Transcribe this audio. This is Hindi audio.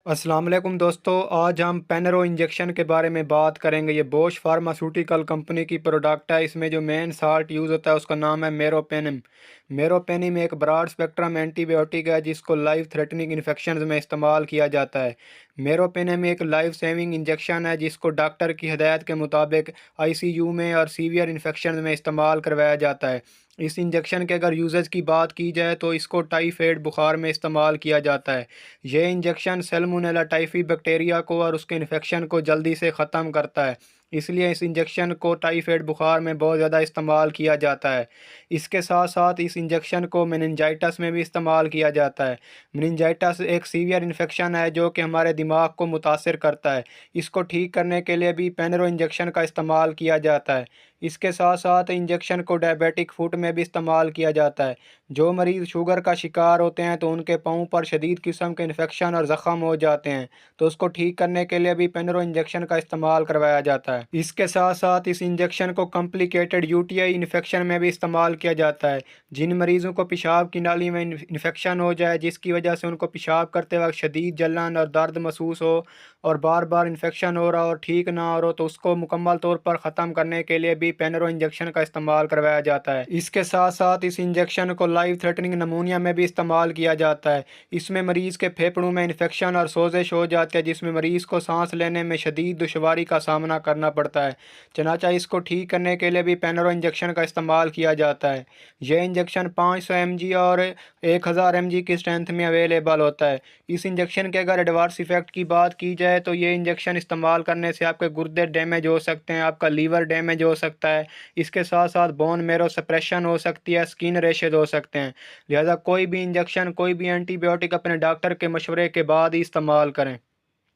अस्सलाम वालेकुम दोस्तों, आज हम पेनरो इंजेक्शन के बारे में बात करेंगे। ये बोश फार्मास्यूटिकल कंपनी की प्रोडक्ट है। इसमें जो मेन साल्ट यूज़ होता है उसका नाम है मेरोपेनिम। मेरोपेनिम एक ब्रॉड स्पेक्ट्रम एंटीबायोटिक है जिसको लाइफ थ्रेटनिंग इन्फेक्शन में इस्तेमाल किया जाता है। मेरोपेनिम एक लाइफ सेविंग इंजेक्शन है जिसको डॉक्टर की हिदायत के मुताबिक आईसीयू में और सीवियर इन्फेक्शन में इस्तेमाल करवाया जाता है। इस इंजेक्शन के अगर यूजेस की बात की जाए तो इसको टाइफाइड बुखार में इस्तेमाल किया जाता है। यह इंजेक्शन सैल्मोनेला टाइफी बैक्टीरिया को और उसके इन्फेक्शन को जल्दी से ख़त्म करता है। इसलिए इस इंजेक्शन को टाइफाइड बुखार में बहुत ज़्यादा इस्तेमाल किया जाता है। इसके साथ साथ इस इंजेक्शन को मेनिंजाइटिस में भी इस्तेमाल किया जाता है। मेनिंजाइटिस एक सीवियर इन्फेक्शन है जो कि हमारे दिमाग को मुतासिर करता है। इसको ठीक करने के लिए भी पेनरो इंजेक्शन का इस्तेमाल किया जाता है। इसके साथ साथ इंजेक्शन को डायबिटिक फुट में भी इस्तेमाल किया जाता है। जो मरीज़ शुगर का शिकार होते हैं तो उनके पाँव पर शदीद किस्म के इन्फेक्शन और ज़ख़म हो जाते हैं, तो उसको ठीक करने के लिए भी पेनरो इंजेक्शन का इस्तेमाल करवाया जाता है। इसके साथ साथ इस इंजेक्शन को कॉम्प्लिकेटेड यूटीआई इन्फेक्शन में भी इस्तेमाल किया जाता है। जिन मरीज़ों को पेशाब की नाली में इन्फेक्शन हो जाए जिसकी वजह से उनको पेशाब करते वक्त शदीद जलन और दर्द महसूस हो और बार बार इन्फेक्शन हो रहा हो और ठीक ना हो रहा हो, तो उसको मुकम्मल तौर पर ख़त्म करने के लिए भी पेनरो इंजेक्शन का इस्तेमाल करवाया जाता है। इसके साथ साथ इस इंजेक्शन को लाइफ थ्रेटनिंग नमूनिया में भी इस्तेमाल किया जाता है। इसमें मरीज़ के फेफड़ों में इन्फेक्शन और सोजिश हो जाती है जिसमें मरीज़ को सांस लेने में शदीद दुश्वारी का सामना करना पड़ता है। चनाचा इसको ठीक करने के लिए भी पेनरो इंजेक्शन का इस्तेमाल किया जाता है। यह इंजेक्शन 500 mg और 1000 mg की स्ट्रेंथ में अवेलेबल होता है। इस इंजेक्शन के अगर एडवर्स इफ़ेक्ट की बात की जाए तो ये इंजेक्शन इस्तेमाल करने से आपके गुर्दे डैमेज हो सकते हैं, आपका लीवर डैमेज हो सकता है। इसके साथ साथ बोन मेरो सप्रेशन हो सकती है, स्किन रैशेज हो सकते हैं। लिहाजा कोई भी इंजेक्शन, कोई भी एंटीबायोटिक अपने डॉक्टर के मशवरे के बाद ही इस्तेमाल करें।